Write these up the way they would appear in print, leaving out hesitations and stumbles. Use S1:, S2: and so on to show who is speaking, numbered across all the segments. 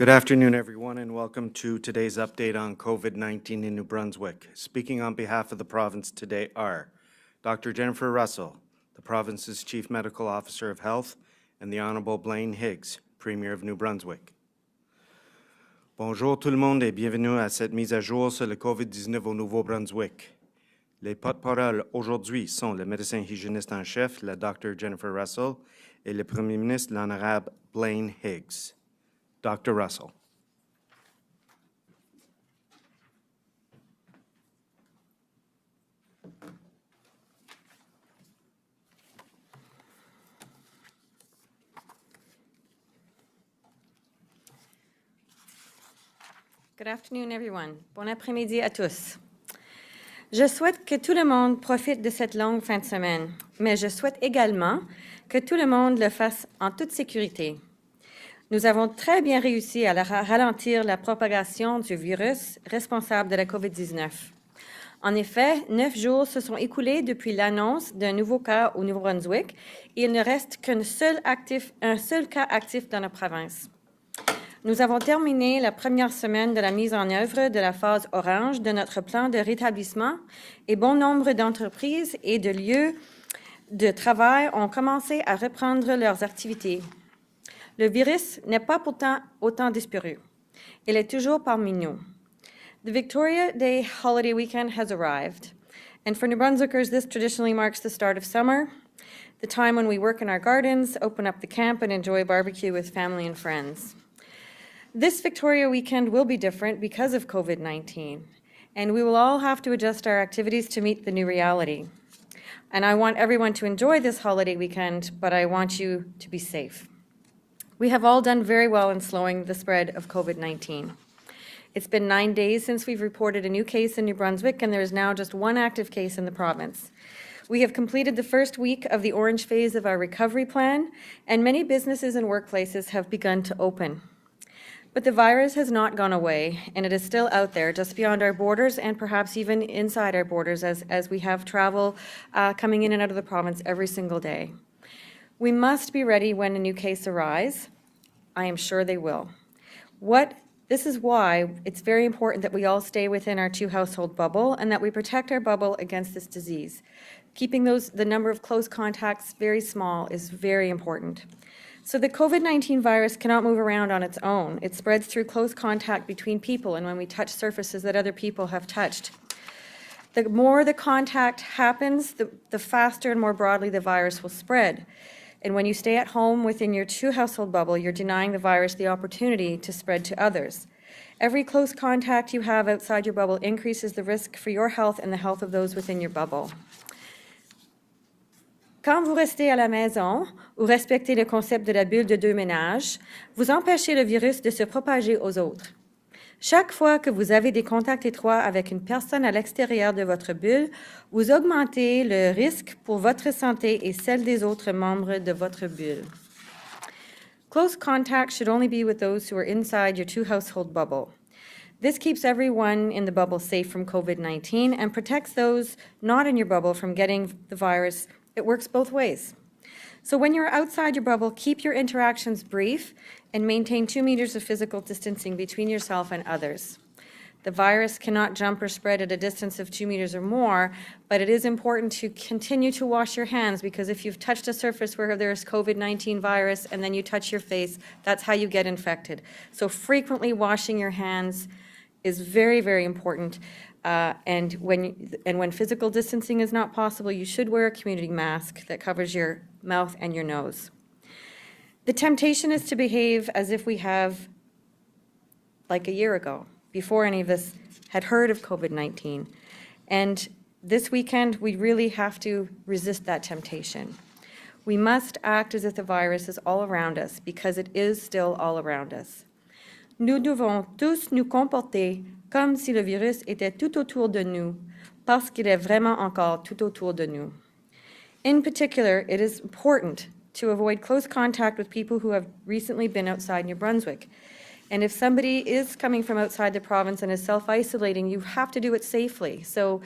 S1: Good afternoon, everyone, and welcome to today's update on COVID-19 in New Brunswick. Speaking on behalf of the province today are Dr. Jennifer Russell, the province's Chief Medical Officer of Health, and the Honorable Blaine Higgs, Premier of New Brunswick. Bonjour tout le monde et bienvenue à cette mise à jour sur le COVID-19 au Nouveau-Brunswick. Les porte-paroles aujourd'hui sont le médecin hygiéniste en chef, la Dr. Jennifer Russell, et le Premier ministre, l'Honorable Blaine Higgs. Dr. Russell.
S2: Good afternoon, everyone. Bon après-midi à tous. Je souhaite que tout le monde profite de cette longue fin de semaine, mais je souhaite également que tout le monde le fasse en toute sécurité. Nous avons très bien réussi à ralentir la propagation du virus responsable de la COVID-19. En effet, 9 jours se sont écoulés depuis l'annonce d'un nouveau cas au Nouveau-Brunswick et il ne reste un seul cas actif dans la province. Nous avons terminé la première semaine de la mise en œuvre de la phase orange de notre plan de rétablissement et bon nombre d'entreprises et de lieux de travail ont commencé à reprendre leurs activités. Le virus n'est pas pourtant autant disparu. Il est toujours parmi nous. The Victoria Day holiday weekend has arrived, and for New Brunswickers, this traditionally marks the start of summer, the time when we work in our gardens, open up the camp, and enjoy barbecue with family and friends. This Victoria weekend will be different because of COVID-19, and we will all have to adjust our activities to meet the new reality. And I want everyone to enjoy this holiday weekend, but I want you to be safe. We have all done very well in slowing the spread of COVID-19. It's been 9 days since we've reported a new case in New Brunswick, and there is now just one active case in the province. We have completed the first week of the orange phase of our recovery plan, and many businesses and workplaces have begun to open. But the virus has not gone away, and it is still out there just beyond our borders and perhaps even inside our borders as we have travel coming in and out of the province every single day. We must be ready when a new case arises. I am sure they will. This is why it's very important that we all stay within our 2-household bubble and that we protect our bubble against this disease. Keeping the number of close contacts very small is very important. So the COVID-19 virus cannot move around on its own. It spreads through close contact between people and when we touch surfaces that other people have touched. The more the contact happens, the faster and more broadly the virus will spread. And when you stay at home within your 2-household bubble, you're denying the virus the opportunity to spread to others. Every close contact you have outside your bubble increases the risk for your health and the health of those within your bubble. Quand vous restez à la maison ou respectez le concept de la bulle de 2 ménages, vous empêchez le virus de se propager aux autres. Chaque fois que vous avez des contacts étroits avec une personne à l'extérieur de votre bulle, vous augmentez le risque pour votre santé et celle des autres membres de votre bulle. Close contact should only be with those who are inside your 2-household bubble. This keeps everyone in the bubble safe from COVID-19 and protects those not in your bubble from getting the virus. It works both ways. So when you're outside your bubble, keep your interactions brief and maintain 2 meters of physical distancing between yourself and others. The virus cannot jump or spread at a distance of 2 meters or more, but it is important to continue to wash your hands because if you've touched a surface where there's COVID-19 virus and then you touch your face, that's how you get infected. So frequently washing your hands is very, very important. And when physical distancing is not possible, you should wear a community mask that covers your mouth and your nose. The temptation is to behave as if we have, like a year ago, before any of us had heard of COVID-19. And this weekend, we really have to resist that temptation. We must act as if the virus is all around us, because it is still all around us. Nous devons tous nous comporter comme si le virus était tout autour de nous, parce qu'il est vraiment encore tout autour de nous. In particular, it is important to avoid close contact with people who have recently been outside New Brunswick. And if somebody is coming from outside the province and is self-isolating, you have to do it safely. So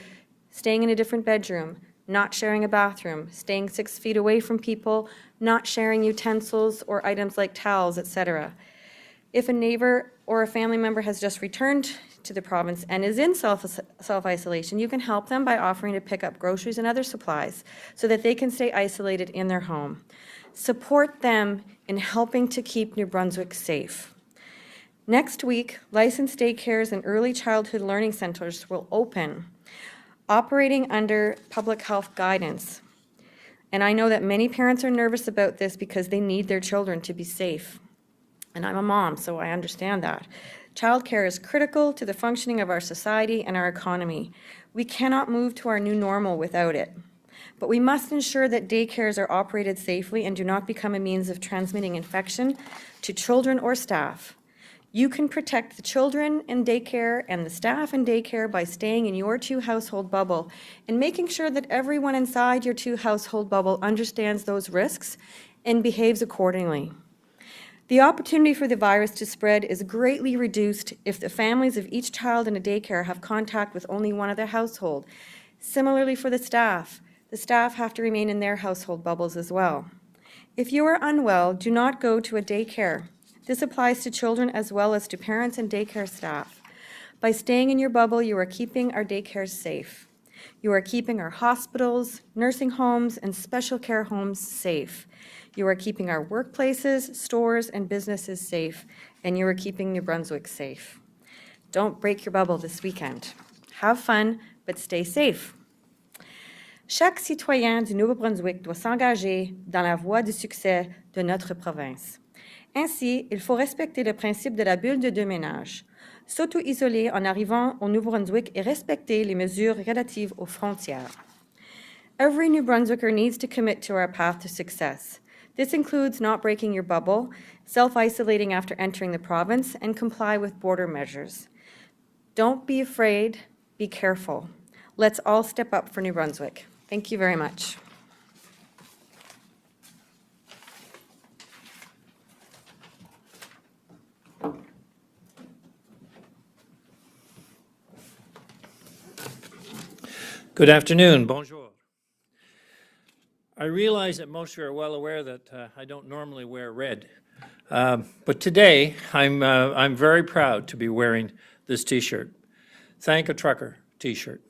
S2: staying in a different bedroom, not sharing a bathroom, staying 6 feet away from people, not sharing utensils or items like towels, etc. If a neighbor or a family member has just returned to the province and is in self-isolation, you can help them by offering to pick up groceries and other supplies so that they can stay isolated in their home. Support them in helping to keep New Brunswick safe. Next week, licensed daycares and early childhood learning centers will open, operating under public health guidance. And I know that many parents are nervous about this because they need their children to be safe. And I'm a mom, so I understand that. Childcare is critical to the functioning of our society and our economy. We cannot move to our new normal without it. But we must ensure that daycares are operated safely and do not become a means of transmitting infection to children or staff. You can protect the children in daycare and the staff in daycare by staying in your two-household bubble and making sure that everyone inside your two-household bubble understands those risks and behaves accordingly. The opportunity for the virus to spread is greatly reduced if the families of each child in a daycare have contact with only one of their household. Similarly for the staff have to remain in their household bubbles as well. If you are unwell, do not go to a daycare. This applies to children as well as to parents and daycare staff. By staying in your bubble, you are keeping our daycares safe. You are keeping our hospitals, nursing homes, and special care homes safe. You are keeping our workplaces, stores, and businesses safe, and you are keeping New Brunswick safe. Don't break your bubble this weekend. Have fun, but stay safe. Chaque citoyen du Nouveau-Brunswick doit s'engager dans la voie du succès de notre province. Ainsi, il faut respecter le principe de la bulle de deux ménages, s'auto-isoler en arrivant au Nouveau-Brunswick et respecter les mesures relatives aux frontières. Every New Brunswicker needs to commit to our path to success. This includes not breaking your bubble, self-isolating after entering the province, and comply with border measures. Don't be afraid, be careful. Let's all step up for New Brunswick. Thank you very much.
S3: Good afternoon. Bonjour. I realize that most of you are well aware that I don't normally wear red, but today I'm very proud to be wearing this T-shirt, Thank a Trucker T-shirt,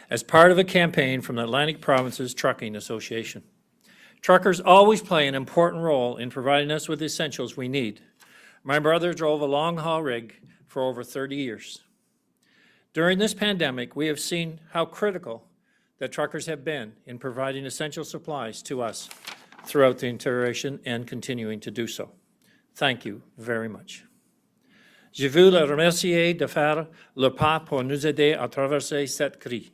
S3: as part of a campaign from the Atlantic Provinces Trucking Association. Truckers always play an important role in providing us with the essentials we need. My brother drove a long-haul rig for over 30 years. During this pandemic, we have seen how critical that truckers have been in providing essential supplies to us throughout the iteration and continuing to do so. Thank you very much. Je veux le remercier de faire le pas pour nous aider à traverser cette crise.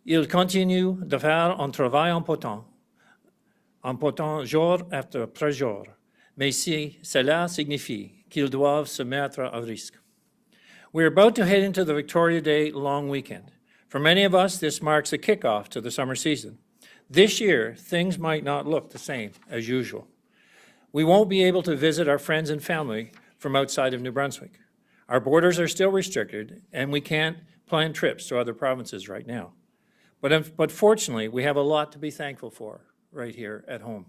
S3: Il continue de faire un travail important jour après jour, mais si cela signifie qu'ils doivent se mettre à risque. We're about to head into the Victoria Day long weekend. For many of us, this marks a kickoff to the summer season. This year, things might not look the same as usual. We won't be able to visit our friends and family from outside of New Brunswick. Our borders are still restricted, and we can't plan trips to other provinces right now. But fortunately, we have a lot to be thankful for right here at home.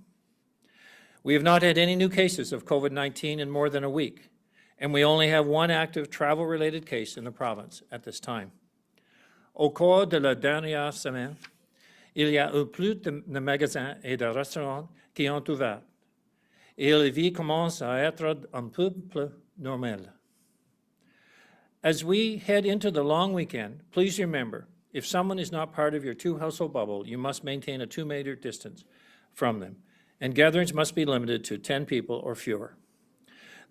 S3: We have not had any new cases of COVID-19 in more than a week, and we only have one active travel-related case in the province at this time. Au cours de la dernière semaine, il y a eu plus de magasins et de restaurants qui ont ouvert, et la vie commence à être un peu plus normale. As we head into the long weekend, please remember, if someone is not part of your two-household bubble, you must maintain a 2-meter distance from them, and gatherings must be limited to 10 people or fewer.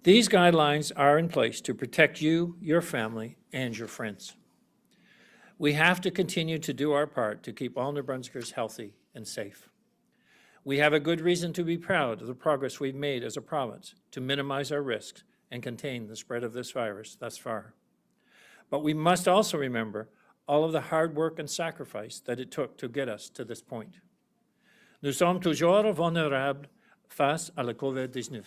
S3: These guidelines are in place to protect you, your family, and your friends. We have to continue to do our part to keep all New Brunswickers healthy and safe. We have a good reason to be proud of the progress we've made as a province to minimize our risks and contain the spread of this virus thus far. But we must also remember all of the hard work and sacrifice that it took to get us to this point. Nous sommes toujours vulnérables face à la COVID-19.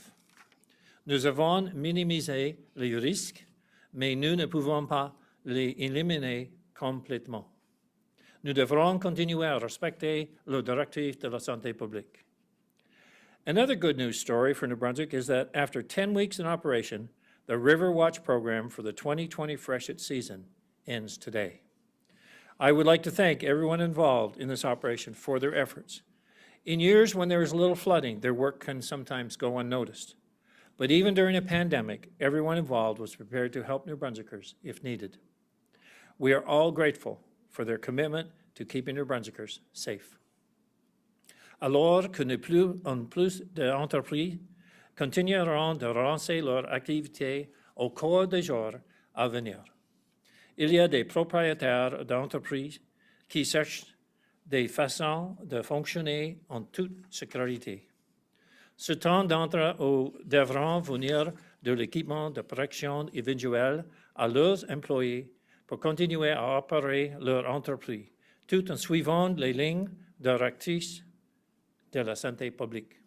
S3: Nous avons minimisé les risques, mais nous ne pouvons pas les éliminer complètement. Nous devrons continuer à respecter les directives de la santé publique. Another good news story for New Brunswick is that after 10 weeks in operation, the River Watch program for the 2020 freshet season ends today. I would like to thank everyone involved in this operation for their efforts. In years when there is little flooding, their work can sometimes go unnoticed. But even during a pandemic, everyone involved was prepared to help New Brunswickers if needed. We are all grateful for their commitment to keeping New Brunswickers safe. Alors que de plus en plus d'entreprises continueront de relancer leur activité au cours des jours à venir, il y a des propriétaires d'entreprises qui cherchent des façons de fonctionner en toute sécurité. Certains d'entre eux devront venir de l'équipement de protection individuelle à leurs employés pour continuer à opérer leur entreprise, tout en suivant les lignes directrices de la santé publique.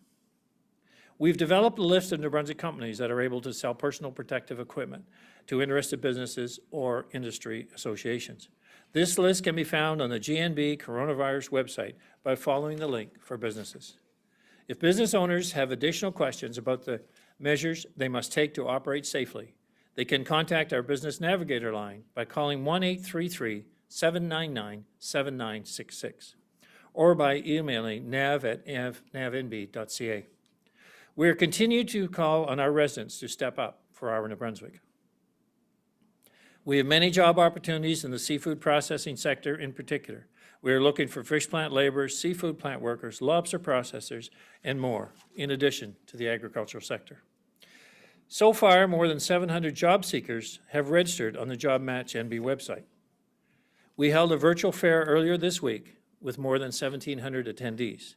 S3: We've developed a list of New Brunswick companies that are able to sell personal protective equipment to interested businesses or industry associations. This list can be found on the GNB coronavirus website by following the link for businesses. If business owners have additional questions about the measures they must take to operate safely, they can contact our Business Navigator line by calling 1-833-799-7966 or by emailing nav@navnb.ca. We are continuing to call on our residents to step up for our New Brunswick. We have many job opportunities in the seafood processing sector in particular. We are looking for fish plant laborers, seafood plant workers, lobster processors, and more, in addition to the agricultural sector. So far, more than 700 job seekers have registered on the Job Match NB website. We held a virtual fair earlier this week with more than 1,700 attendees.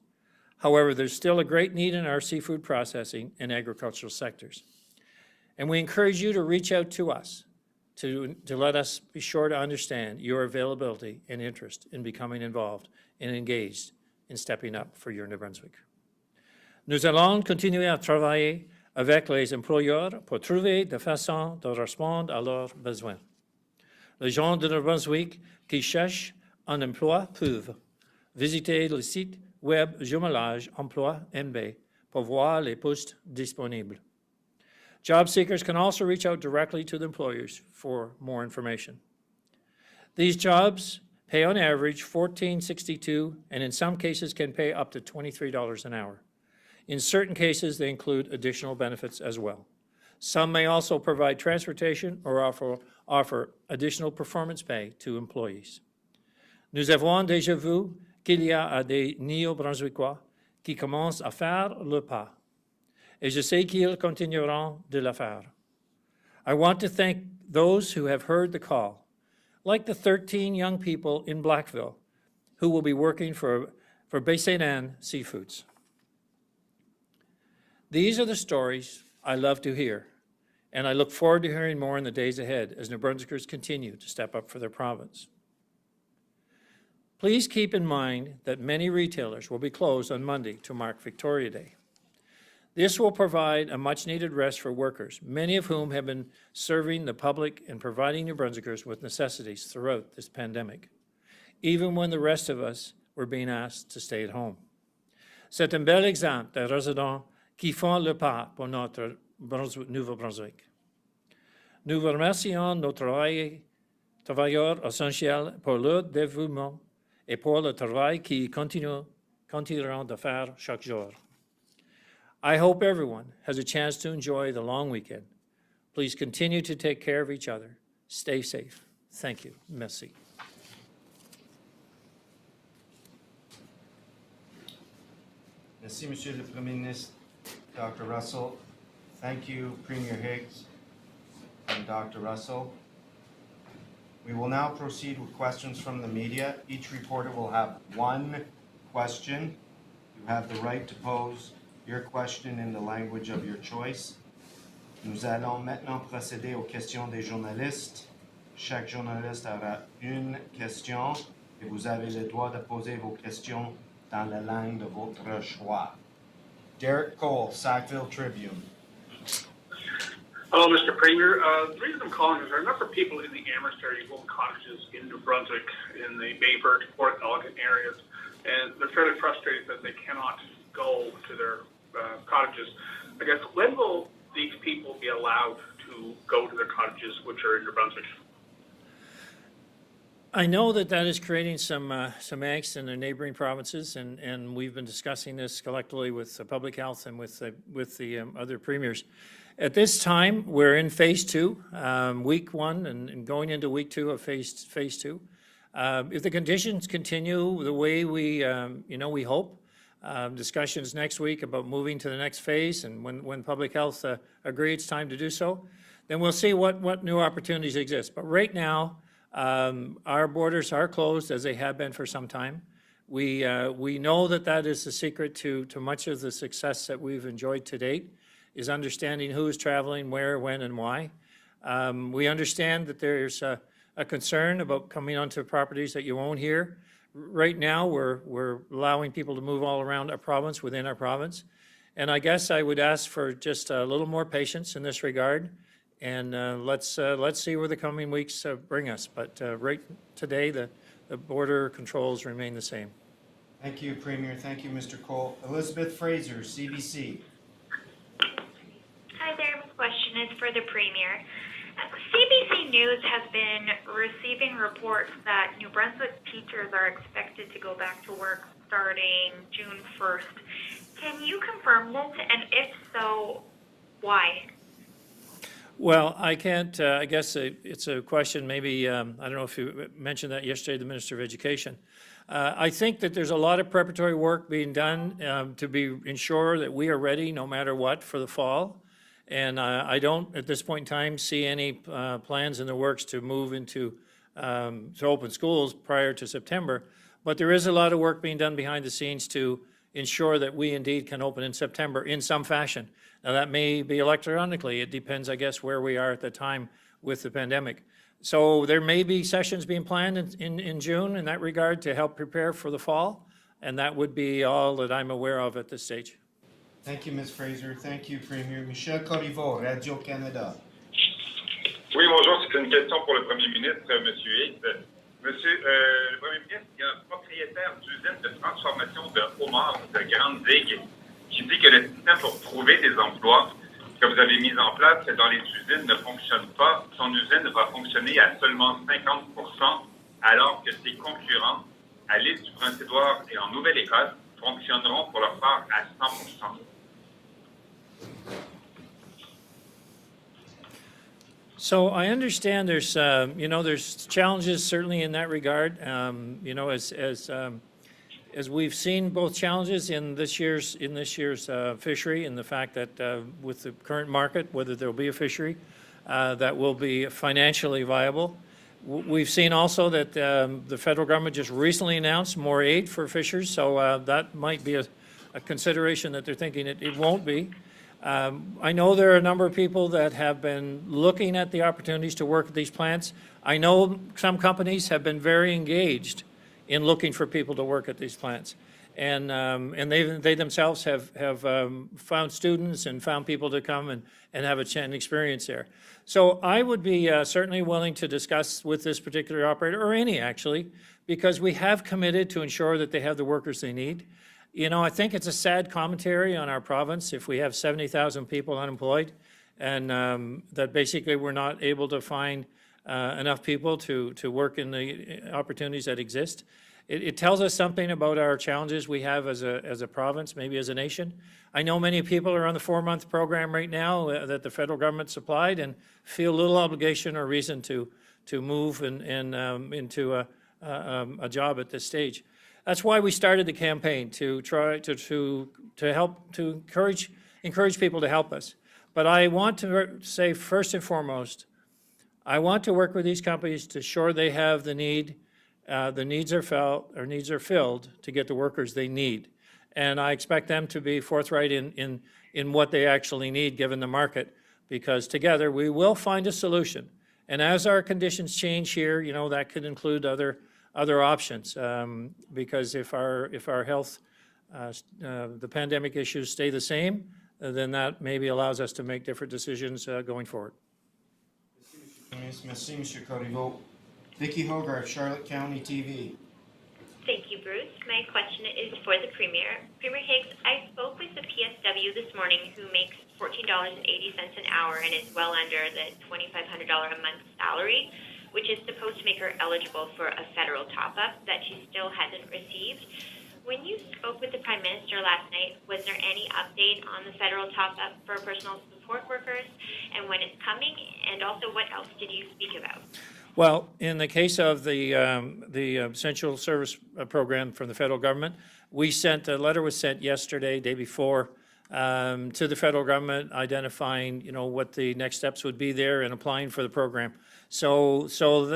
S3: However, there's still a great need in our seafood processing and agricultural sectors. And we encourage you to reach out to us to let us be sure to understand your availability and interest in becoming involved and engaged in stepping up for your New Brunswick. Nous allons continuer à travailler avec les employeurs pour trouver des façons de répondre à leurs besoins. Les gens de New Brunswick qui cherchent un emploi peuvent visiter le site web Jumelage Emploi NB pour voir les postes disponibles. Job seekers can also reach out directly to the employers for more information. These jobs pay on average $14.62 and in some cases can pay up to $23 an hour. In certain cases, they include additional benefits as well. Some may also provide transportation or offer additional performance pay to employees. Nous avons déjà vu qu'il y a des Néo-Brunswickois qui commencent à faire le pas. Et je sais qu'ils continueront de le faire. I want to thank those who have heard the call, like the 13 young people in Blackville who will be working for Baie-Sainte-Anne Seafoods. These are the stories I love to hear, and I look forward to hearing more in the days ahead as New Brunswickers continue to step up for their province. Please keep in mind that many retailers will be closed on Monday to mark Victoria Day. This will provide a much-needed rest for workers, many of whom have been serving the public and providing New Brunswickers with necessities throughout this pandemic, even when the rest of us were being asked to stay at home. C'est un bel exemple de résidents qui font le pas pour notre Nouveau-Brunswick. Nous remercions nos travailleurs essentiels pour leur dévouement et pour le travail qu'ils continueront de faire chaque jour. I hope everyone has a chance to enjoy the long weekend. Please continue to take care of each other. Stay safe. Thank you. Merci.
S1: Merci, Monsieur le Premier ministre, Dr. Russell. Thank you, Premier Higgs and Dr. Russell. We will now proceed with questions from the media. Each reporter will have one question. You have the right to pose your question in the language of your choice. Nous allons maintenant procéder aux questions des journalistes. Chaque journaliste aura une question et vous avez le droit de poser vos questions dans la langue de votre choix. Derek Cole, Sackville Tribune.
S4: Hello, Mr. Premier. The reason I'm calling is there are a number of people in the Amherst area who own cottages in New Brunswick, in the Bayford, Port Elgin areas, and they're fairly frustrated that they cannot go to their cottages. I guess, when will these people be allowed to go to their cottages, which are in New Brunswick?
S3: I know that that is creating some angst in the neighboring provinces, and we've been discussing this collectively with public health and with the other premiers. At this time, we're in phase 2, week 1, and going into week 2 of phase 2. If the conditions continue the way we hope, discussions next week about moving to the next phase, and when public health agree it's time to do so, then we'll see what new opportunities exist. But right now, our borders are closed, as they have been for some time. We know that is the secret to much of the success that we've enjoyed to date, is understanding who is traveling, where, when, and why. We understand that there's a concern about coming onto properties that you own here. Right now, we're allowing people to move all around our province, within our province. And I guess I would ask for just a little more patience in this regard. And let's see where the coming weeks bring us. But right today, the border controls remain the same.
S1: Thank you, Premier. Thank you, Mr. Cole. Elizabeth Fraser, CBC.
S5: Hi there. My question is for the Premier. CBC News has been receiving reports that New Brunswick teachers are expected to go back to work starting June 1st. Can you confirm this? And if so, why?
S3: Well, I can't, I guess it's a question maybe, I don't know if you mentioned that yesterday, the Minister of Education. I think that there's a lot of preparatory work being done to ensure that we are ready no matter what for the fall. And I don't, at this point in time, see any plans in the works to move into, to open schools prior to September. But there is a lot of work being done behind the scenes to ensure that we indeed can open in September in some fashion. Now, that may be electronically. It depends, I guess, where we are at the time with the pandemic. So there may be sessions being planned in June in that regard to help prepare for the fall, and that would be all that I'm aware of at this stage.
S1: Thank you, Ms. Fraser. Thank you, Premier. Michel Corriveau, Radio-Canada.
S6: Oui, bonjour. C'est une question pour le Premier ministre, M. Higgs. Monsieur le Premier ministre, il y a un propriétaire d'usine de transformation de homards de Grande Digue qui dit que le système pour trouver des emplois que vous avez mis en place dans les usines ne fonctionne pas. Son usine va fonctionner à seulement 50%, alors que ses concurrents à l'île du Prince-Édouard et en Nouvelle-Écosse fonctionneront pour leur part à 100%.
S3: So I understand there's, there's challenges certainly in that regard. As we've seen both challenges in this year's fishery, and the fact that with the current market, whether there'll be a fishery that will be financially viable. We've seen also that the federal government just recently announced more aid for fishers, so that might be a consideration that they're thinking it won't be. I know there are a number of people that have been looking at the opportunities to work at these plants. I know some companies have been very engaged in looking for people to work at these plants. And they themselves have found students and found people to come and have an experience there. So I would be certainly willing to discuss with this particular operator, or any actually, because we have committed to ensure that they have the workers they need. You know, I think it's a sad commentary on our province if we have 70,000 people unemployed, and that basically we're not able to find enough people to work in the opportunities that exist. It tells us something about our challenges we have as a province, maybe as a nation. I know many people are on the 4-month program right now that the federal government supplied and feel little obligation or reason to move into a job at this stage. That's why we started the campaign, to try to help, to encourage people to help us. But I want to say first and foremost, I want to work with these companies to ensure they have the needs are filled to get the workers they need. And I expect them to be forthright in what they actually need given the market, because together we will find a solution. And as our conditions change here, you know, that could include other options, because if our health, the pandemic issues stay the same, then that maybe allows us to make different decisions going forward.
S1: Merci, Monsieur Corriveau. Vicky Hogarth, Charlotte County TV.
S5: Thank you, Bruce. My question is for the Premier. Premier Higgs, I spoke with the PSW this morning who makes $14.80 an hour and is well under the $2,500 a month salary, which is supposed to make her eligible for a federal top-up that she still hasn't received. When you spoke with the Prime Minister last night, was there any update on the federal top-up for personal support workers and when it's coming? And also, what else did you speak about?
S3: Well, in the case of the Essential Service Program from the federal government, a letter was sent yesterday, day before, to the federal government identifying, what the next steps would be there and applying for the program. So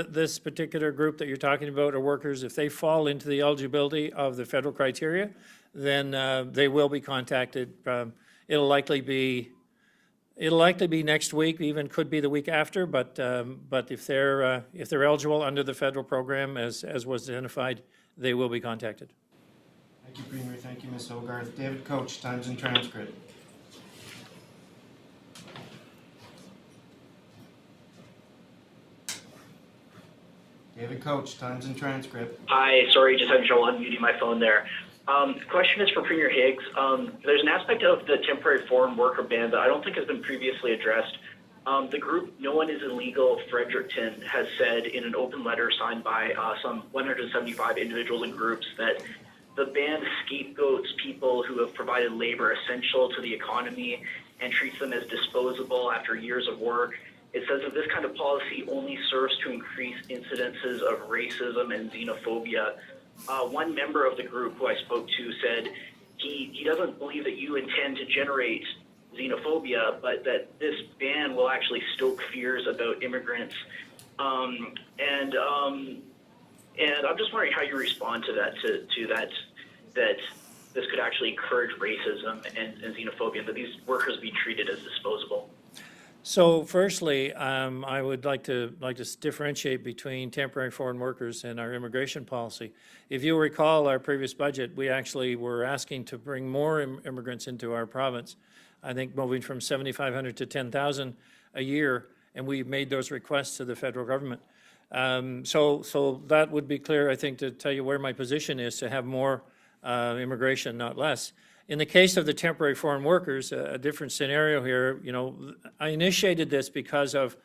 S3: this particular group that you're talking about are workers. If they fall into the eligibility of the federal criteria, then they will be contacted. It'll likely be next week, even could be the week after. But if they're eligible under the federal program, as was identified, they will be contacted.
S1: Thank you, Premier. Thank you, Ms. Hogarth. David Coach, Times and Transcript. David Coach, Times and Transcript.
S7: Hi, sorry, just having trouble unmuting my phone there. The question is for Premier Higgs. There's an aspect of the temporary foreign worker ban that I don't think has been previously addressed. The group No One Is Illegal Fredericton has said in an open letter signed by some 175 individuals and groups that the ban scapegoats people who have provided labor essential to the economy and treats them as disposable after years of work. It says that this kind of policy only serves to increase incidences of racism and xenophobia. One member of the group who I spoke to said he doesn't believe that you intend to generate xenophobia, but that this ban will actually stoke fears about immigrants. And I'm just wondering how you respond to that, that this could actually encourage racism and xenophobia, that these workers be treated as disposable.
S3: So firstly, I would like to differentiate between temporary foreign workers and our immigration policy. If you recall our previous budget, we actually were asking to bring more immigrants into our province. I think moving from 7,500 to 10,000 a year, and we made those requests to the federal government. So that would be clear, I think, to tell you where my position is, to have more immigration, not less. In the case of the temporary foreign workers, a different scenario here. I initiated this because of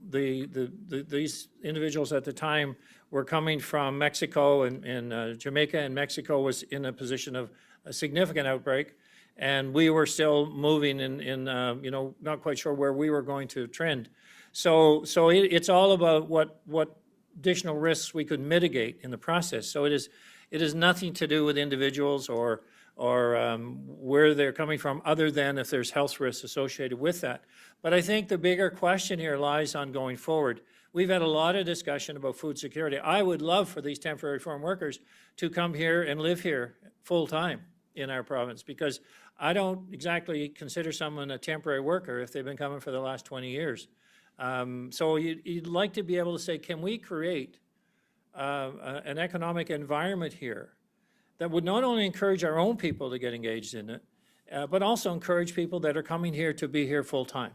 S3: these individuals at the time were coming from Mexico and Jamaica, and Mexico was in a position of a significant outbreak, and we were still moving in not quite sure where we were going to trend. So it's all about what additional risks we could mitigate in the process. So it is nothing to do with individuals or where they're coming from, other than if there's health risks associated with that. But I think the bigger question here lies on going forward. We've had a lot of discussion about food security. I would love for these temporary foreign workers to come here and live here full time in our province, because I don't exactly consider someone a temporary worker if they've been coming for the last 20 years. So you'd like to be able to say, can we create an economic environment here that would not only encourage our own people to get engaged in it, but also encourage people that are coming here to be here full time.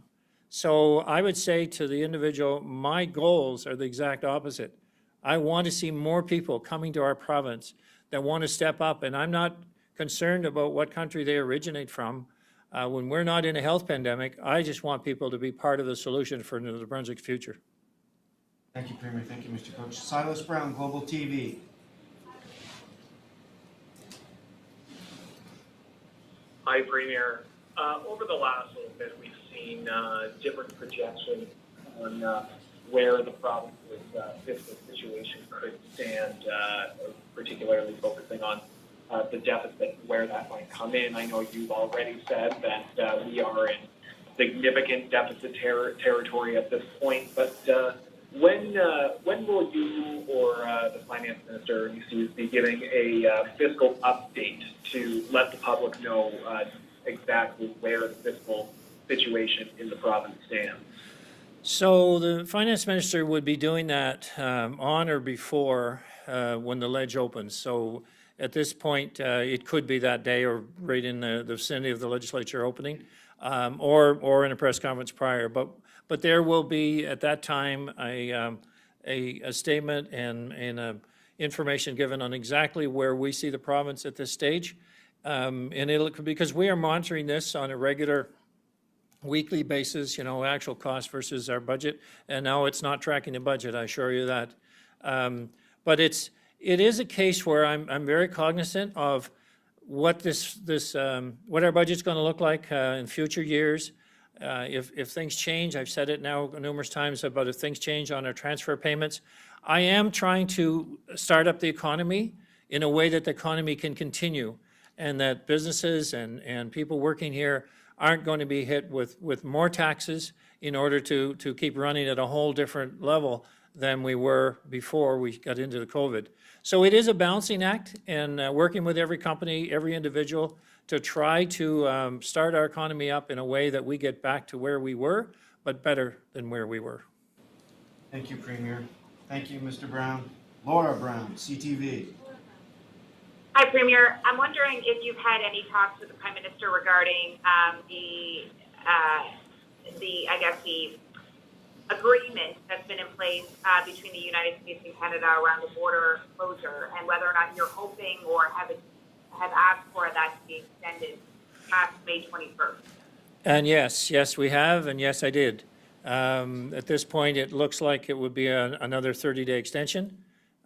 S3: So I would say to the individual, my goals are the exact opposite. I want to see more people coming to our province that want to step up, and I'm not concerned about what country they originate from. When we're not in a health pandemic, I just want people to be part of the solution for New Brunswick's future.
S1: Thank you, Premier. Thank you, Mr. Coach. Silas Brown, Global TV.
S8: Hi, Premier. Over the last little bit, we've seen different projections on where the province's fiscal situation could stand, particularly focusing on the deficit, where that might come in. I know you've already said that we are in significant deficit territory at this point, but when will you or the Finance Minister be giving a fiscal update to let the public know exactly where the fiscal situation in the province stands?
S3: So the Finance Minister would be doing that on or before when the ledge opens. So at this point, it could be that day or right in the vicinity of the legislature opening, or in a press conference prior. But there will be at that time a statement and information given on exactly where we see the province at this stage. And because we are monitoring this on a regular weekly basis, actual cost versus our budget, and now it's not tracking the budget, I assure you that. But it is a case where I'm very cognizant of what what our budget's going to look like in future years. If things change, I've said it now numerous times about if things change on our transfer payments, I am trying to start up the economy in a way that the economy can continue, and that businesses and people working here aren't going to be hit with more taxes in order to keep running at a whole different level than we were before we got into the COVID. So it is a balancing act, and working with every company, every individual, to try to start our economy up in a way that we get back to where we were, but better than where we were.
S1: Thank you, Premier. Thank you, Mr. Brown. Laura Brown, CTV.
S5: Hi, Premier. I'm wondering if you've had any talks with the Prime Minister regarding the agreement that's been in place between the United States and Canada around the border closure, and whether or not you're hoping or have asked for that to be extended past May 21st. And
S3: yes, we have, and yes, I did. At this point, it looks like it would be another 30-day extension.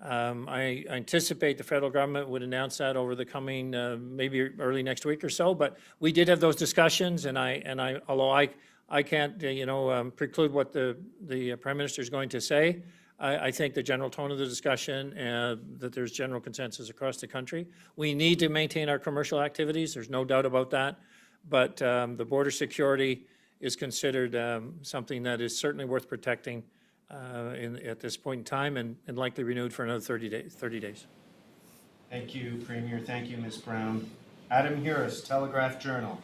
S3: I anticipate the federal government would announce that over the coming, maybe early next week or so. But we did have those discussions, and although I can't, preclude what the Prime Minister is going to say, I think the general tone of the discussion, that there's general consensus across the country. We need to maintain our commercial activities. There's no doubt about that. But the border security is considered something that is certainly worth protecting at this point in time, and likely renewed for another 30 days.
S1: Thank you, Premier. Thank you, Ms. Brown. Adam Harris, Telegraph-Journal.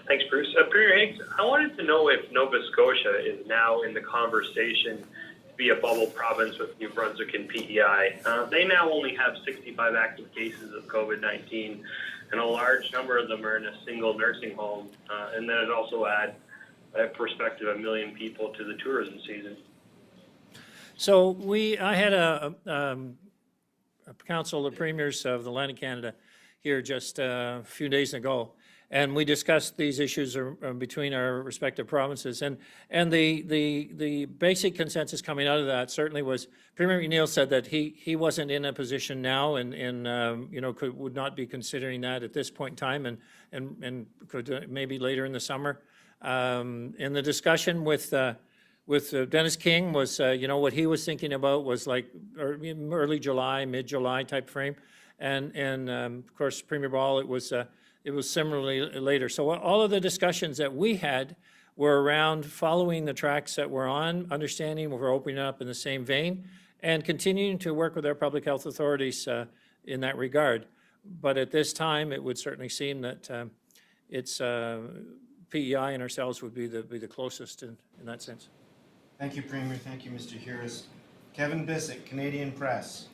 S8: Thanks, Bruce. Premier Higgs, I wanted to know if Nova Scotia is now in the conversation to be a bubble province with New Brunswick and PEI. They now only have 65 active cases of COVID-19, and a large number of them are in a single nursing home. And then it also adds a perspective of 1 million people to the tourism season.
S3: So I had a council of premiers of the land of Canada here just a few days ago, and we discussed these issues between our respective provinces. And the basic consensus coming out of that certainly was Premier McNeil said that he wasn't in a position now, and would not be considering that at this point in time, and could maybe later in the summer. And the discussion with Dennis King was, what he was thinking about was like early July, mid-July type frame, and of course Premier Ball, it was similarly later. So all of the discussions that we had were around following the tracks that we're on, understanding we're opening up in the same vein, and continuing to work with our public health authorities in that regard. But at this time, it would certainly seem that it's PEI and ourselves would be the closest in that sense.
S1: Thank you, Premier. Thank you, Mr. Harris. Kevin Bissett, Canadian Press.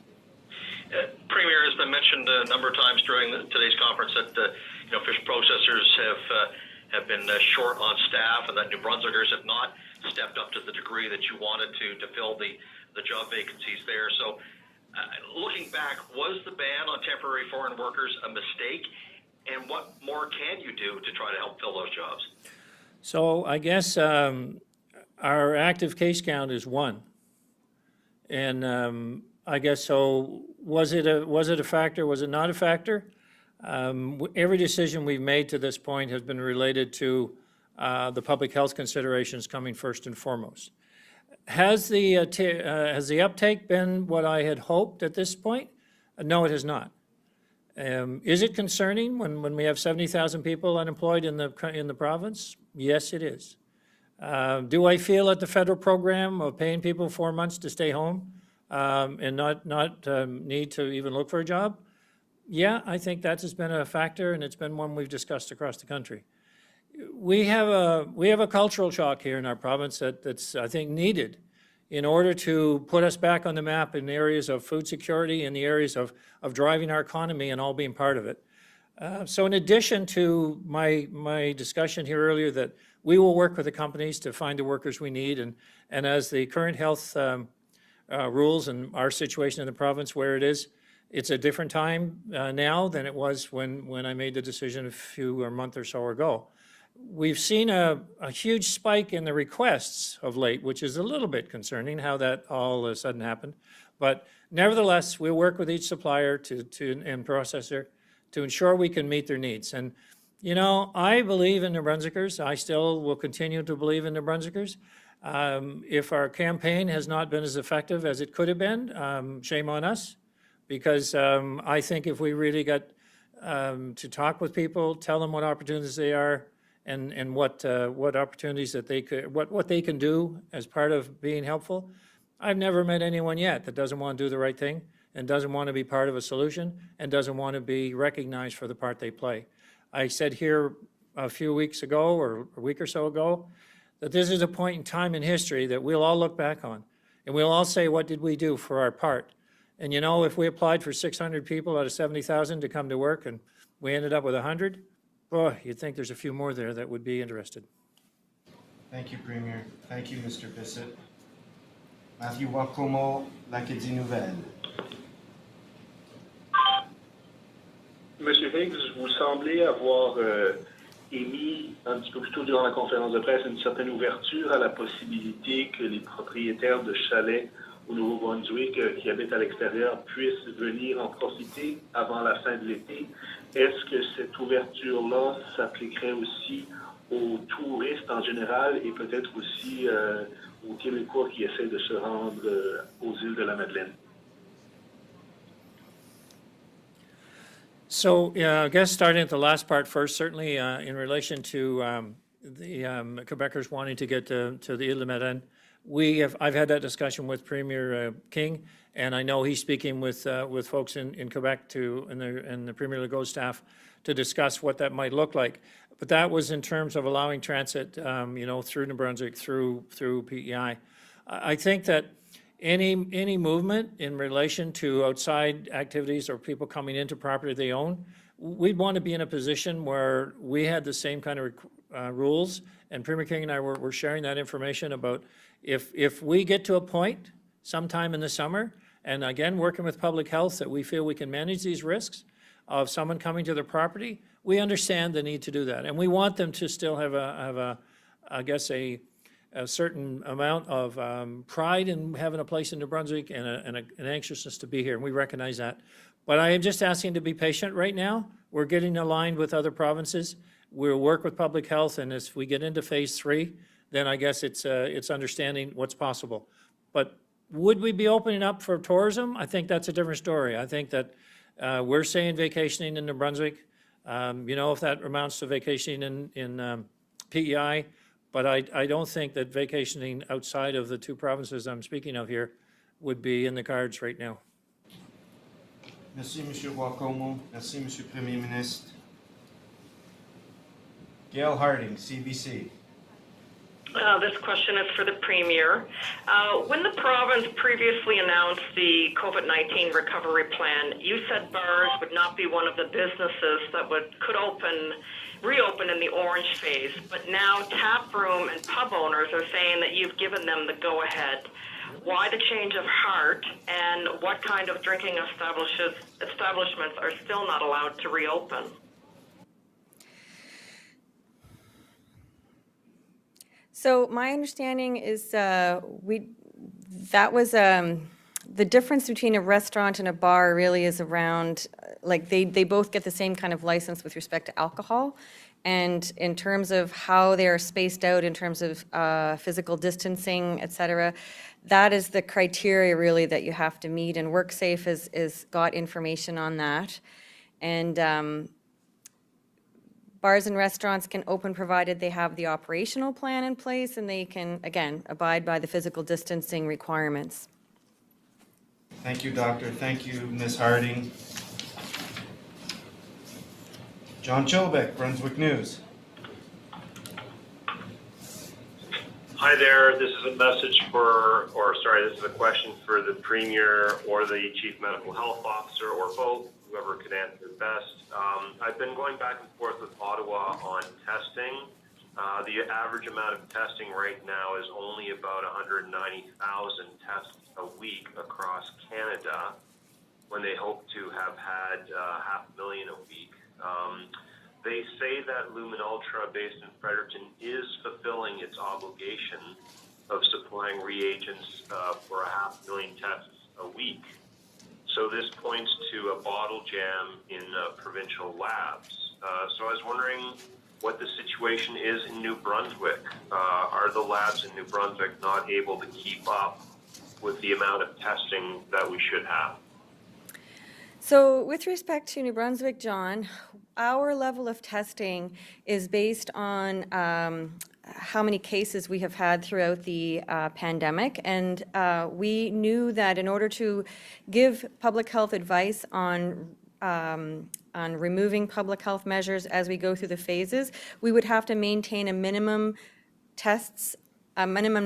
S9: Premier, has been mentioned a number of times during today's conference that fish processors have been short on staff, and that New Brunswickers have not stepped up to the degree that you wanted to fill the job vacancies there. So looking back, was the ban on temporary foreign workers a mistake? And what more can you do to try to help fill those jobs?
S3: So I guess our active case count is 1. And I guess so. Was it a factor? Was it not a factor? Every decision we've made to this point has been related to the public health considerations coming first and foremost. Has the uptake been what I had hoped at this point? No, it has not. Is it concerning when we have 70,000 people unemployed in the province? Yes, it is. Do I feel that the federal program of paying people 4 months to stay home and not need to even look for a job? Yeah, I think that has been a factor, and it's been one we've discussed across the country. We have a cultural shock here in our province that's I think needed in order to put us back on the map in the areas of food security, in the areas of driving our economy and all being part of it. So in addition to my discussion here earlier that we will work with the companies to find the workers we need, and as the current health rules and our situation in the province where it is. It's a different time now than it was when I made the decision a month or so ago. We've seen a huge spike in the requests of late, which is a little bit concerning how that all of a sudden happened. But nevertheless, we'll work with each supplier and processor to ensure we can meet their needs. And, you know, I believe in New Brunswickers. I still will continue to believe in New Brunswickers. If our campaign has not been as effective as it could have been, shame on us. Because I think if we really got to talk with people, tell them what opportunities they are, and what opportunities that they could, what they can do as part of being helpful. I've never met anyone yet that doesn't want to do the right thing and doesn't want to be part of a solution and doesn't want to be recognized for the part they play. I said here a few weeks ago or a week or so ago that this is a point in time in history that we'll all look back on and we'll all say, what did we do for our part? And you know, if we applied for 600 people out of 70,000 to come to work and we ended up with 100, boy, you'd think there's a few more there that would be interested.
S1: Thank you, Premier. Thank you, Mr. Bissett. Matthew Wakomo, l'Acadie Nouvelle.
S10: Monsieur Higgs, vous semblez avoir émis un petit peu plus tôt durant la conférence de presse une certaine ouverture à la possibilité que les propriétaires de chalets au Nouveau-Brunswick qui habitent à l'extérieur puissent venir en profiter avant la fin de l'été. Est-ce que cette ouverture-là s'appliquerait aussi aux touristes en général et peut-être aussi aux Québécois qui essaient de se rendre aux îles de la Madeleine?
S3: So, I guess starting at the last part first, certainly in relation to the Quebecers wanting to get to the Ile de Madeleine, I've had that discussion with Premier King, and I know he's speaking with folks in Quebec and the Premier Legault staff to discuss what that might look like. But that was in terms of allowing transit, you know, through New Brunswick, through PEI. I think that any movement in relation to outside activities or people coming into property they own, we'd want to be in a position where we had the same kind of rules, and Premier King and I were sharing that information about if we get to a point sometime in the summer, and again, working with public health, that we feel we can manage these risks of someone coming to their property, we understand the need to do that. And we want them to still have I guess, a certain amount of pride in having a place in New Brunswick and an anxiousness to be here, and we recognize that. But I am just asking to be patient right now. We're getting aligned with other provinces. We'll work with public health, and as we get into phase 3, then I guess it's understanding what's possible. But would we be opening up for tourism? I think that's a different story. I think that we're saying vacationing in New Brunswick. You know, if that amounts to vacationing in PEI, but I don't think that vacationing outside of the two provinces I'm speaking of here would be in the cards right now.
S1: Merci, M. Wakomo. Merci, M. Premier Ministre. Gail Harding, CBC.
S11: This question is for the Premier. When the province previously announced the COVID-19 recovery plan, you said bars would not be one of the businesses that could reopen in the orange phase, but now tap room and pub owners are saying that you've given them the go-ahead. Why the change of heart, and what kind of drinking establishments are still not allowed to reopen?
S2: So my understanding is that was the difference between a restaurant and a bar really is around, like they both get the same kind of license with respect to alcohol. And in terms of how they are spaced out in terms of physical distancing, et cetera, that is the criteria really that you have to meet. And WorkSafe has got information on that. And bars and restaurants can open provided they have the operational plan in place and they can, again, abide by the physical distancing requirements.
S1: Thank you, Doctor. Thank you, Ms. Harding. John Chilbeck, Brunswick News.
S12: Hi there. This is a this is a question for the Premier or the Chief Medical Health Officer or both, whoever could answer best. I've been going back and forth with Ottawa on testing, The average amount of testing right now is only about 190,000 tests a week across Canada, when they hope to have had 500,000 a week. They say that Lumen Ultra, based in Fredericton, is fulfilling its obligation of supplying reagents for 500,000 tests a week. So this points to a bottle jam in provincial labs. So I was wondering what the situation is in New Brunswick. Are the labs in New Brunswick not able to keep up with the amount of testing that we should have?
S2: So with respect to New Brunswick, John, our level of testing is based on how many cases we have had throughout the pandemic. And we knew that in order to give public health advice on removing public health measures as we go through the phases, we would have to maintain a minimum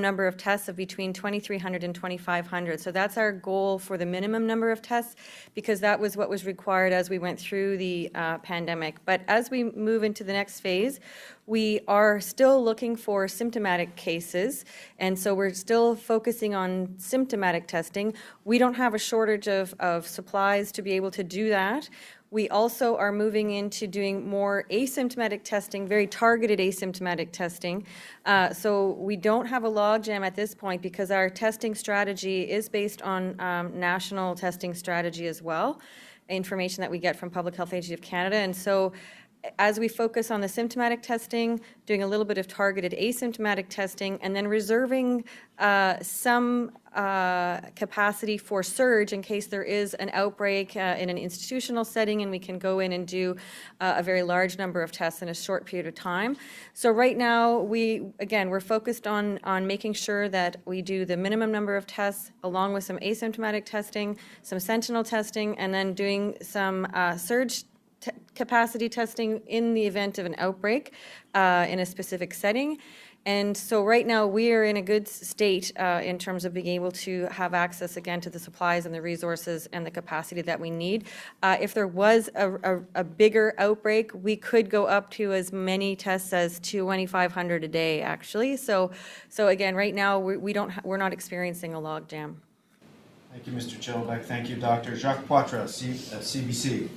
S2: number of tests of between 2,300 and 2,500. So that's our goal for the minimum number of tests, because that was what was required as we went through the pandemic. But as we move into the next phase, we are still looking for symptomatic cases, and so we're still focusing on symptomatic testing. We don't have a shortage of supplies to be able to do that. We also are moving into doing more asymptomatic testing, very targeted asymptomatic testing. So we don't have a logjam at this point because our testing strategy is based on national testing strategy as well, information that we get from Public Health Agency of Canada. And so as we focus on the symptomatic testing, doing a little bit of targeted asymptomatic testing, and then reserving some capacity for surge in case there is an outbreak in an institutional setting, and we can go in and do a very large number of tests in a short period of time. So right now, we're focused on making sure that we do the minimum number of tests along with some asymptomatic testing, some sentinel testing, and then doing some surge capacity testing in the event of an outbreak in a specific setting. And so right now we are in a good state in terms of being able to have access again to the supplies and the resources and the capacity that we need. If there was a bigger outbreak, we could go up to as many tests as 2,500 a day actually. So again, right now we're not experiencing a logjam.
S1: Thank you, Mr. Chilbeck. Thank you, Dr. Jacques Poitras, CBC.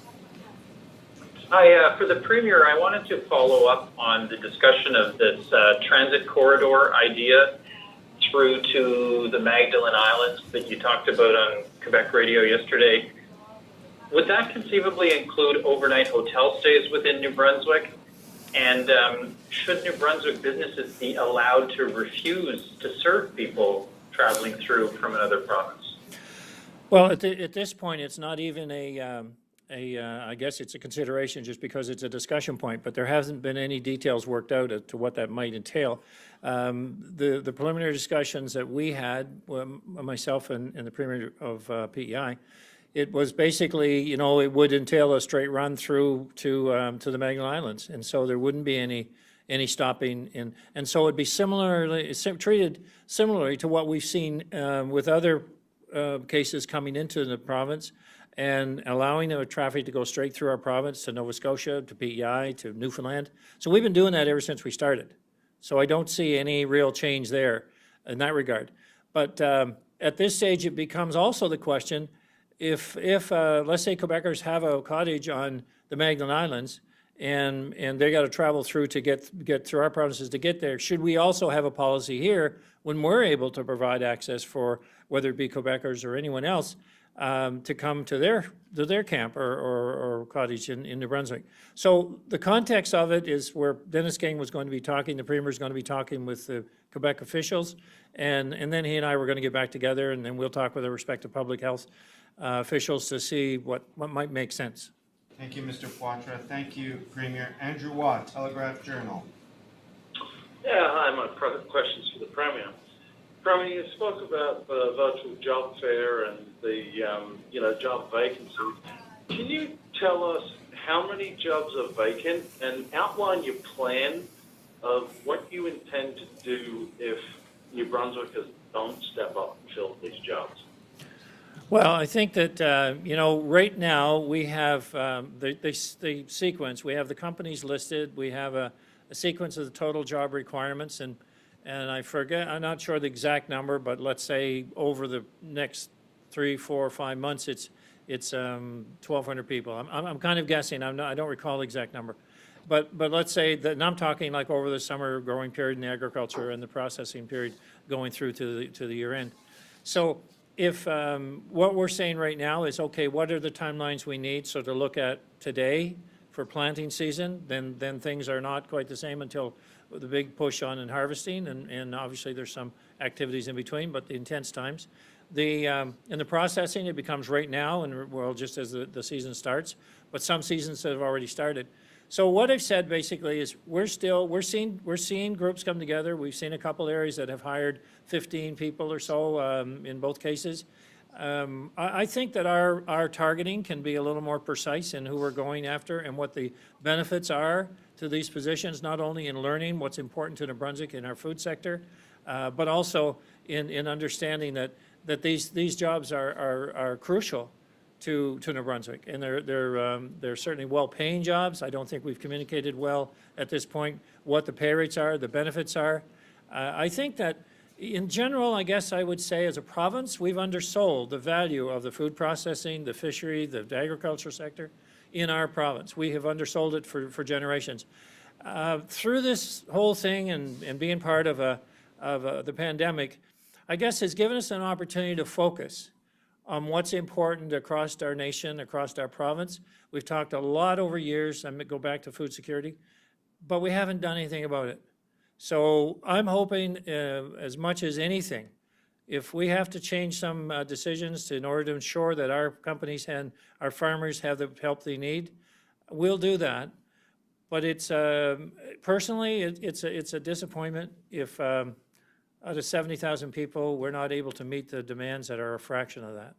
S13: Hi, for the Premier, I wanted to follow up on the discussion of this transit corridor idea through to the Magdalen Islands that you talked about on Quebec radio yesterday. Would that conceivably include overnight hotel stays within New Brunswick? And should New Brunswick businesses be allowed to refuse to serve people traveling through from another province?
S3: Well, at this point, it's not even I guess it's a consideration just because it's a discussion point, but there hasn't been any details worked out as to what that might entail. The preliminary discussions that we had, myself and the Premier of PEI, it was basically, it would entail a straight run through to the Magdalen Islands, and so there wouldn't be any stopping in, and so it'd be treated similarly to what we've seen with other cases coming into the province, and allowing the traffic to go straight through our province to Nova Scotia, to PEI, to Newfoundland. So we've been doing that ever since we started. So I don't see any real change there in that regard. But at this stage, it becomes also the question, if let's say Quebecers have a cottage on the Magdalen Islands, and they got to travel through to get through our provinces to get there, should we also have a policy here when we're able to provide access for whether it be Quebecers or anyone else to come to their camp or cottage in New Brunswick? So the context of it is where Dennis Gang was going to be talking, the Premier is going to be talking with the Quebec officials, and then he and I were going to get back together, and then we'll talk with the respective public health officials to see what might make sense.
S1: Thank you, Mr. Poitras. Thank you, Premier. Andrew Watt, Telegraph Journal.
S14: Yeah, hi, my questions for the Premier. Premier, you spoke about the virtual job fair and the job vacancies. Can you tell us how many jobs are vacant and outline your plan of what you intend to do if New Brunswickers don't step up and fill these jobs?
S3: Well, I think that, right now we have the sequence. We have the companies listed. We have a sequence of the total job requirements. And I forget, I'm not sure the exact number, but let's say over the next 3, 4, or 5 months, it's 1,200 people. I'm kind of guessing. I don't recall the exact number. But let's say that, and I'm talking like over the summer growing period in the agriculture and the processing period going through to the year end. So if what we're saying right now is, okay, what are the timelines we need? So to look at today for planting season, then things are not quite the same until the big push on in harvesting, and obviously there's some activities in between, but the intense times. In the processing, it becomes right now, and well, just as the season starts, but some seasons have already started. So what I've said basically is we're seeing groups come together. We've seen a couple areas that have hired 15 people or so in both cases. I think that our targeting can be a little more precise in who we're going after and what the benefits are to these positions, not only in learning what's important to New Brunswick in our food sector, but also in understanding that these jobs are crucial to New Brunswick, and they're certainly well-paying jobs. I don't think we've communicated well at this point what the pay rates are, the benefits are. I think that in general, I guess I would say as a province, we've undersold the value of the food processing, the fishery, the agriculture sector in our province. We have undersold it for generations. Through this whole thing and being part of the pandemic, I guess has given us an opportunity to focus on what's important across our nation, across our province. We've talked a lot over years, I'm going to go back to food security, but we haven't done anything about it. So I'm hoping as much as anything, if we have to change some decisions in order to ensure that our companies and our farmers have the help they need, we'll do that. But it's, personally, it's a disappointment if out of 70,000 people, we're not able to meet the demands that are a fraction of that.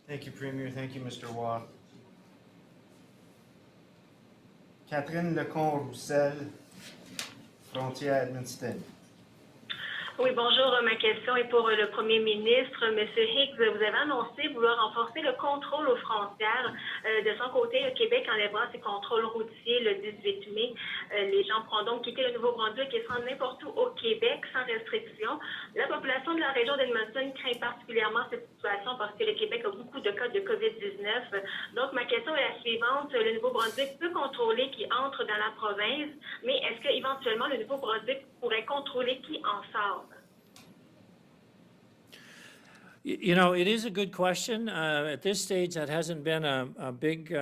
S1: Thank you, Premier. Thank you, Mr. Waugh. Catherine Lecomte-Roussel, Frontière Edmundston.
S15: Oui, bonjour. Ma question est pour le Premier ministre. Monsieur Higgs, vous avez annoncé vouloir renforcer le contrôle aux frontières. De son côté, le Québec enlèvera ses contrôles routiers le 18 mai. Les gens pourront donc quitter le Nouveau-Brunswick et se rendre n'importe où au Québec sans restriction. La population de la région d'Edmundston craint particulièrement cette situation parce que le Québec a beaucoup de cas de COVID-19. Donc, ma question est la suivante. Le Nouveau-Brunswick peut contrôler qui entre dans la province, mais est-ce qu'éventuellement le Nouveau-Brunswick pourrait contrôler qui en sort?
S3: You know, it is a good question. At this stage, that hasn't been a big,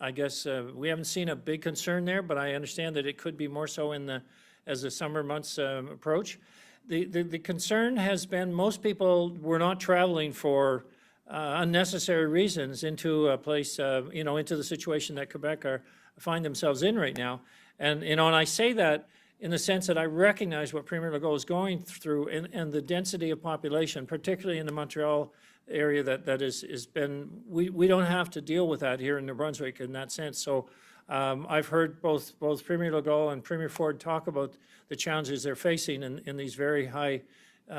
S3: I guess, we haven't seen a big concern there, but I understand that it could be more so as the summer months approach. The concern has been most people were not traveling for unnecessary reasons into a place, into the situation that Quebec find themselves in right now. And, and I say that in the sense that I recognize what Premier Legault is going through and the density of population, particularly in the Montreal area that has been, we don't have to deal with that here in New Brunswick in that sense. So I've heard both Premier Legault and Premier Ford talk about the challenges they're facing in these very high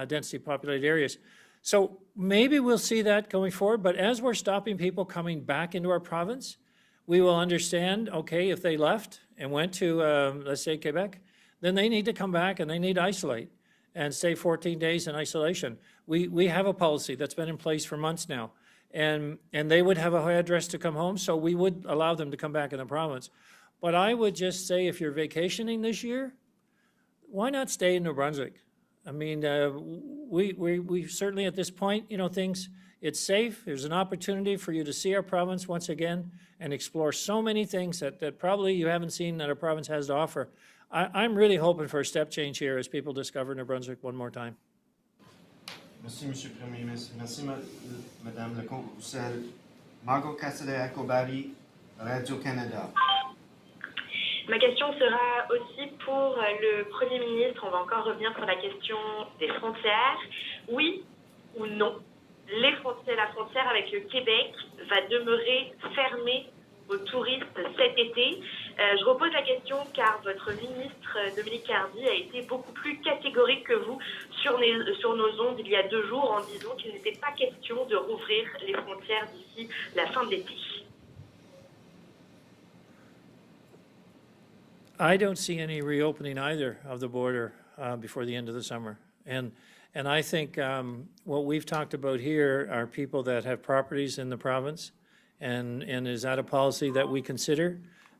S3: density populated areas. So maybe we'll see that going forward, but as we're stopping people coming back into our province, we will understand, okay, if they left and went to, let's say, Quebec, then they need to come back and they need to isolate and stay 14 days in isolation. We have a policy that's been in place for months now, and they would have a address to come home, so we would allow them to come back in the province. But I would just say if you're vacationing this year, why not stay in New Brunswick? I mean, we certainly at this point, it's safe. There's an opportunity for you to see our province once again and explore so many things that probably you haven't seen that our province has to offer. I'm really hoping for a step change here as people discover New Brunswick one more time.
S1: Merci, Monsieur le Premier ministre. Merci, Madame Lecomte-Roussel. Margot Cassidy-Akobari, Radio-Canada.
S15: Ma question sera aussi pour le Premier ministre. On va encore revenir sur la question des frontières. Oui ou non, la frontière avec le Québec va demeurer fermée aux touristes cet été. Je repose la question car votre ministre Dominique Cardy a été beaucoup plus catégorique que vous sur nos ondes il y a 2 jours en disant qu'il n'était pas question de rouvrir les frontières d'ici la fin de l'été.
S3: I don't see any reopening either of the border before the end of the summer. And I think what we've talked about here are people that have properties in the province. And is that a policy that we consider?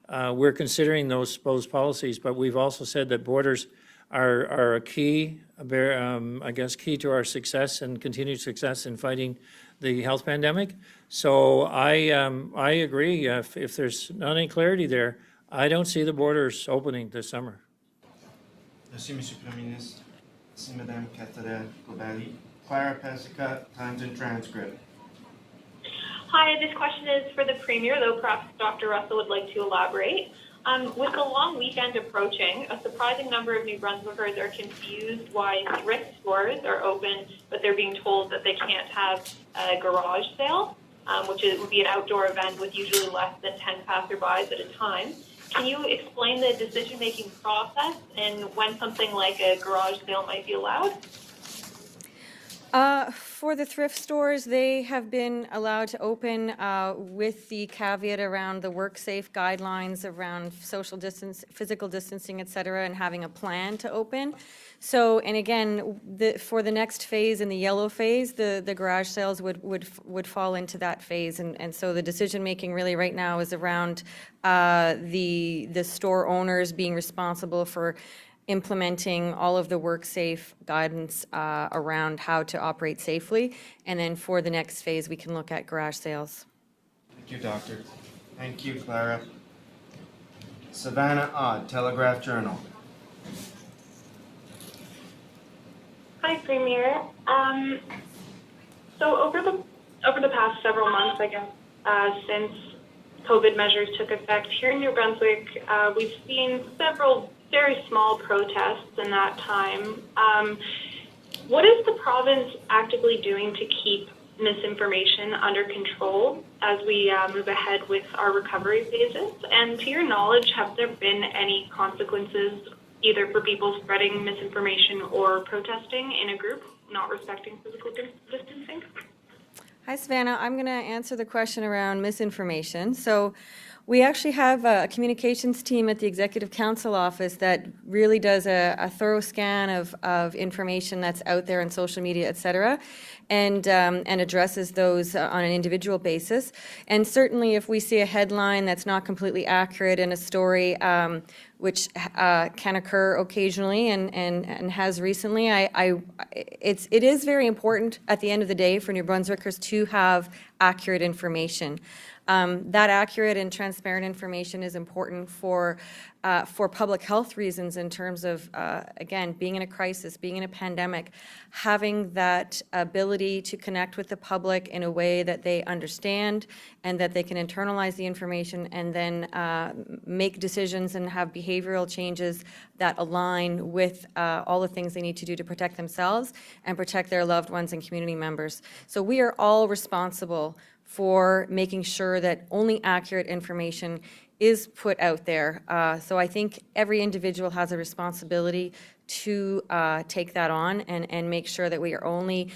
S3: We're considering those policies, but we've also said that borders are a key, I guess, key to our success and continued success in fighting the health pandemic. So I agree. If there's not any clarity there, I don't see the borders opening this summer.
S1: Merci, Monsieur le Premier ministre. Merci, Madame Catherine Gobali. Clara Pesica, Times and Transcript.
S16: Hi, this question is for the Premier, though perhaps Dr. Russell would like to elaborate. With the long weekend approaching, a surprising number of New Brunswickers are confused why thrift stores are open, but they're being told that they can't have a garage sale, which would be an outdoor event with usually less than 10 passerbys at a time. Can you explain the decision-making process and when something like a garage sale might be allowed?
S2: For the thrift stores, they have been allowed to open with the caveat around the work-safe guidelines around social distance, physical distancing, et cetera, and having a plan to open. So, and again, for the next phase, in the yellow phase, the garage sales would fall into that phase. And so the decision-making really right now is around the store owners being responsible for implementing all of the work-safe guidance around how to operate safely. And then for the next phase, we can look at garage sales.
S1: Thank you, Doctor. Thank you, Clara. Savannah Odd, Telegraph Journal.
S16: Hi, Premier. So over the past several months, I guess, since COVID measures took effect here in New Brunswick, we've seen several very small protests in that time. What is the province actively doing to keep misinformation under control as we move ahead with our recovery phases? And to your knowledge, have there been any consequences either for people spreading misinformation or protesting in a group, not respecting physical distancing?
S2: Hi, Savannah. I'm going to answer the question around misinformation. So we actually have a communications team at the Executive Council office that really does a thorough scan of information that's out there on social media, et cetera, and addresses those on an individual basis. And certainly if we see a headline that's not completely accurate in a story, which can occur occasionally and has recently, it is very important at the end of the day for New Brunswickers to have accurate information. That accurate and transparent information is important for public health reasons in terms of, again, being in a crisis, being in a pandemic, having that ability to connect with the public in a way that they understand and that they can internalize the information and then make decisions and have behavioral changes that align with all the things they need to do to protect themselves and protect their loved ones and community members. So we are all responsible for making sure that only accurate information is put out there. So I think every individual has a responsibility to take that on and make sure that we are only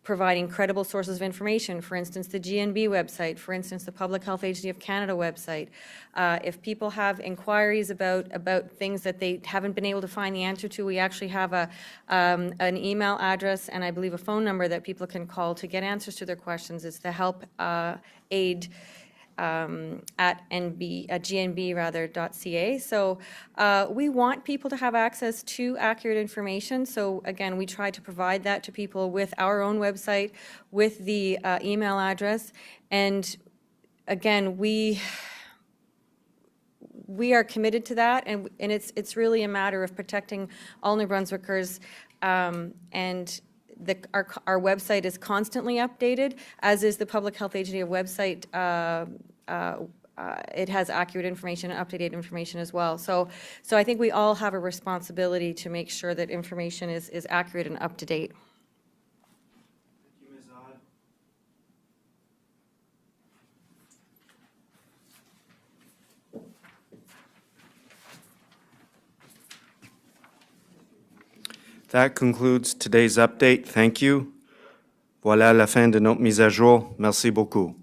S2: providing credible sources of information, for instance, the GNB website, for instance, the Public Health Agency of Canada website. If people have inquiries about things that they haven't been able to find the answer to, we actually have an email address and I believe a phone number that people can call to get answers to their questions. It's the help aid at gnb.ca. So we want people to have access to accurate information. So again, we try to provide that to people with our own website, with the email address. And again, we are committed to that, and it's really a matter of protecting all New Brunswickers and our website is constantly updated, as is the Public Health Agency website. It has accurate information and up-to-date information as well. So I think we all have a responsibility to make sure that information is accurate and up-to-date.
S1: Thank you, Ms. Odd. That concludes today's update. Thank you. Voilà la fin de notre mise à jour. Merci beaucoup.